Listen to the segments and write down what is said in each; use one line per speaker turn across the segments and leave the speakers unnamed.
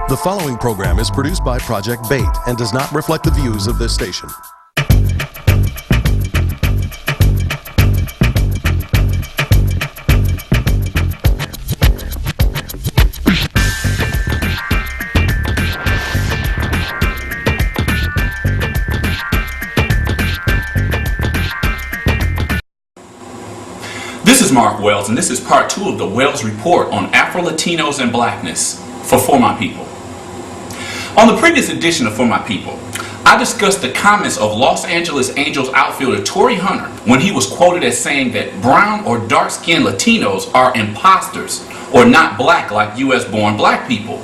The following program is produced by Project Bait and does not reflect the views of this station.
This is Mark Wells, and this is part 2 of the Wells Report on Afro-Latinos and Blackness for My People. On the previous edition of For My People, I discussed the comments of Los Angeles Angels outfielder Torii when he was quoted as saying that brown or dark-skinned Latinos are imposters or not black like U.S.-born black people.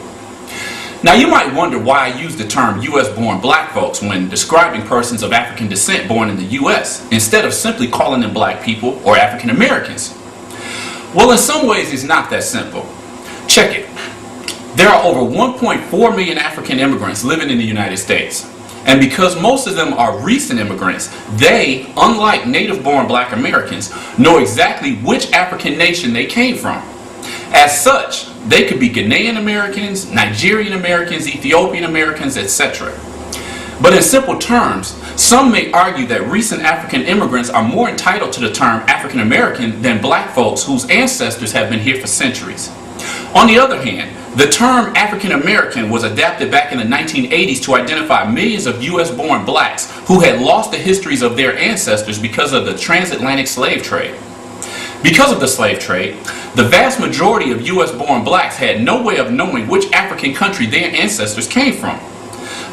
Now you might wonder why I use the term U.S.-born black folks when describing persons of African descent born in the U.S. instead of simply calling them black people or African Americans. Well, in some ways it's not that simple. Check it. There are over 1.4 million African immigrants living in the United States. And because most of them are recent immigrants, they, unlike native-born black Americans, know exactly which African nation they came from. As such, they could be Ghanaian Americans, Nigerian Americans, Ethiopian Americans, etc. But in simple terms, some may argue that recent African immigrants are more entitled to the term African American than black folks whose ancestors have been here for centuries. On the other hand, the term African American was adapted back in the 1980s to identify millions of U.S.-born blacks who had lost the histories of their ancestors because of the transatlantic slave trade. Because of the slave trade, the vast majority of U.S.-born blacks had no way of knowing which African country their ancestors came from.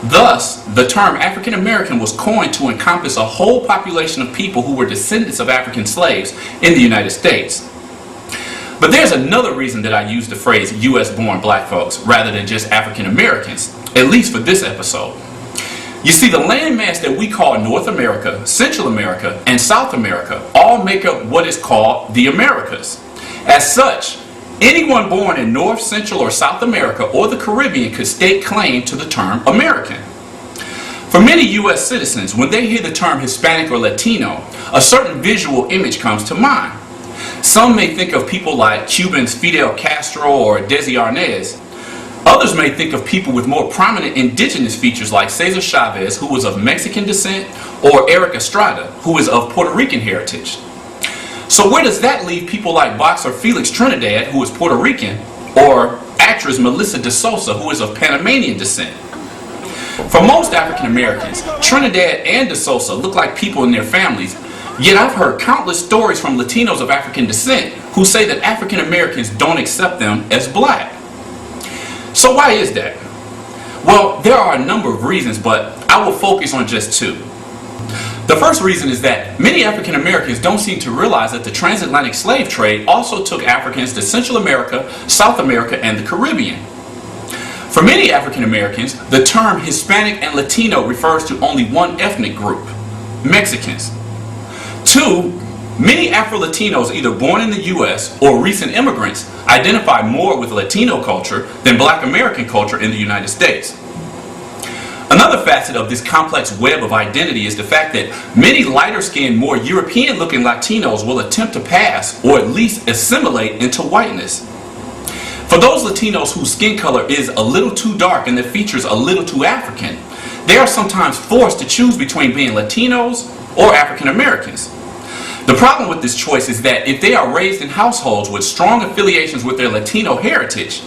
Thus, the term African American was coined to encompass a whole population of people who were descendants of African slaves in the United States. But there's another reason that I use the phrase U.S.-born black folks rather than just African Americans, at least for this episode. You see, the landmass that we call North America, Central America, and South America all make up what is called the Americas. As such, anyone born in North, Central, or South America or the Caribbean could stake claim to the term American. For many U.S. citizens, when they hear the term Hispanic or Latino, a certain visual image comes to mind. Some may think of people like Cuban's Fidel Castro or Desi Arnaz. Others may think of people with more prominent indigenous features like Cesar Chavez, who was of Mexican descent, or Eric Estrada, who is of Puerto Rican heritage. So where does that leave people like boxer Felix Trinidad, who is Puerto Rican, or actress Melissa de Sousa, who is of Panamanian descent? For most African Americans, Trinidad and de Sousa look like people in their families, yet I've heard countless stories from Latinos of African descent who say that African Americans don't accept them as black. So why is that? Well, there are a number of reasons, but I will focus on just two. The first reason is that many African Americans don't seem to realize that the transatlantic slave trade also took Africans to Central America, South America, and the Caribbean. For many African Americans, the term Hispanic and Latino refers to only one ethnic group, Mexicans. Two, many Afro-Latinos either born in the U.S. or recent immigrants identify more with Latino culture than Black American culture in the United States. Another facet of this complex web of identity is the fact that many lighter-skinned, more European-looking Latinos will attempt to pass or at least assimilate into whiteness. For those Latinos whose skin color is a little too dark and their features a little too African, they are sometimes forced to choose between being Latinos or African Americans. The problem with this choice is that if they are raised in households with strong affiliations with their Latino heritage,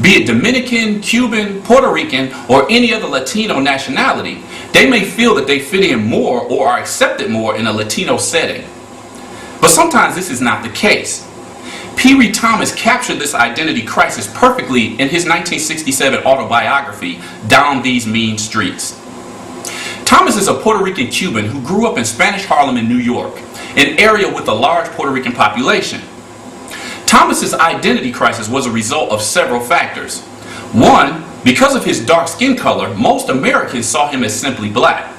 be it Dominican, Cuban, Puerto Rican, or any other Latino nationality, they may feel that they fit in more or are accepted more in a Latino setting. But sometimes this is not the case. Pee Wee Thomas captured this identity crisis perfectly in his 1967 autobiography, Down These Mean Streets. Thomas is a Puerto Rican Cuban who grew up in Spanish Harlem in New York, an area with a large Puerto Rican population. Thomas's identity crisis was a result of several factors. One, because of his dark skin color, most Americans saw him as simply black.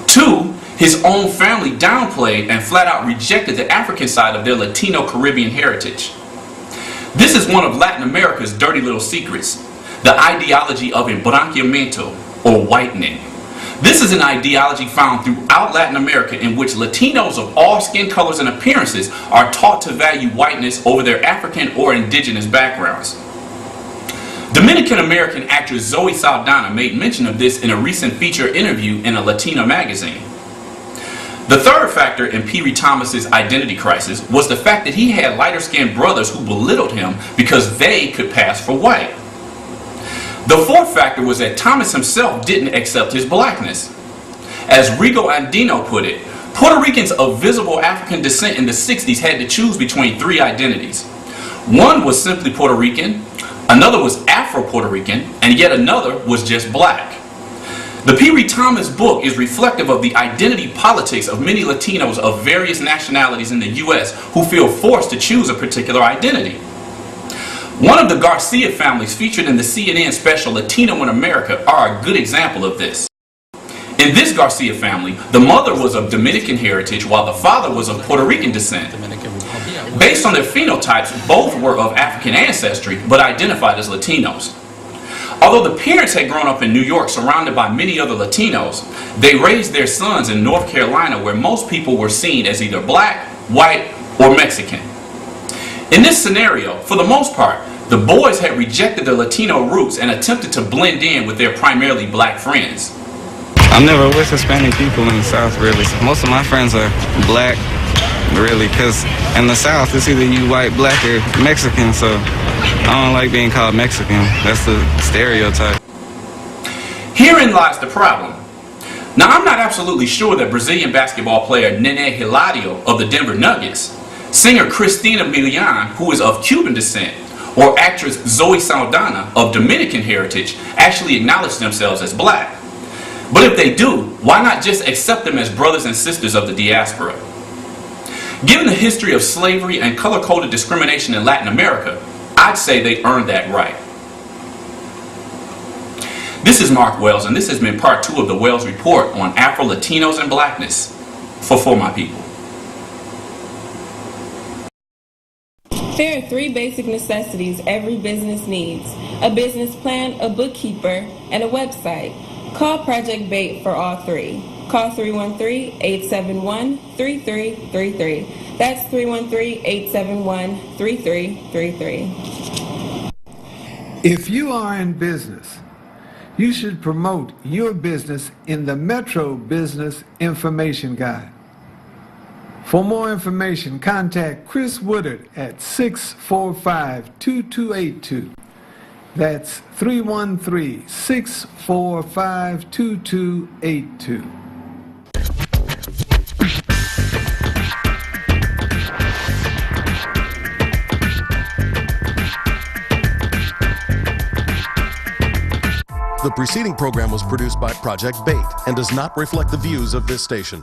Two, his own family downplayed and flat out rejected the African side of their Latino Caribbean heritage. This is one of Latin America's dirty little secrets, the ideology of embranqueamiento, or whitening. This is an ideology found throughout Latin America in which Latinos of all skin colors and appearances are taught to value whiteness over their African or indigenous backgrounds. The Dominican-American actress Zoe Saldana made mention of this in a recent feature interview in a Latino magazine. The third factor in Pee Wee Thomas's identity crisis was the fact that he had lighter-skinned brothers who belittled him because they could pass for white. The fourth factor was that Thomas himself didn't accept his blackness. As Rigo Andino put it, Puerto Ricans of visible African descent in the 60s had to choose between three identities. One was simply Puerto Rican, another was Afro-Puerto Rican, and yet another was just black. The Pee Wee Thomas book is reflective of the identity politics of many Latinos of various nationalities in the U.S. who feel forced to choose a particular identity. One of the Garcia families featured in the CNN special Latino in America are a good example of this. In this Garcia family, the mother was of Dominican heritage while the father was of Puerto Rican descent. Based on their phenotypes, both were of African ancestry but identified as Latinos. Although the parents had grown up in New York surrounded by many other Latinos, they raised their sons in North Carolina where most people were seen as either black, white, or Mexican. In this scenario, for the most part, the boys had rejected their Latino roots and attempted to blend in with their primarily black friends.
I'm never with Hispanic people in the South, really. Most of my friends are black, really, because in the South, it's either you white, black, or Mexican, so I don't like being called Mexican. That's the stereotype.
Herein lies the problem. Now, I'm not absolutely sure that Brazilian basketball player Nene Hilario of the Denver Nuggets, singer Christina Milian, who is of Cuban descent, or actress Zoe Saldana of Dominican heritage actually acknowledge themselves as black. But if they do, why not just accept them as brothers and sisters of the diaspora? Given the history of slavery and color-coded discrimination in Latin America, I'd say they earned that right. This is Mark Wells, and this has been part 2 of the Wells Report on Afro-Latinos and Blackness for My People.
There are 3 basic necessities every business needs: a business plan, a bookkeeper, and a website. Call Project BAIT for all 3. Call 313-871-3333. That's 313-871-3333.
If you are in business, you should promote your business in the Metro Business Information Guide. For more information, contact Chris Woodard at 645-2282. That's 313-645-2282.
The preceding program was produced by Project BAIT and does not reflect the views of this station.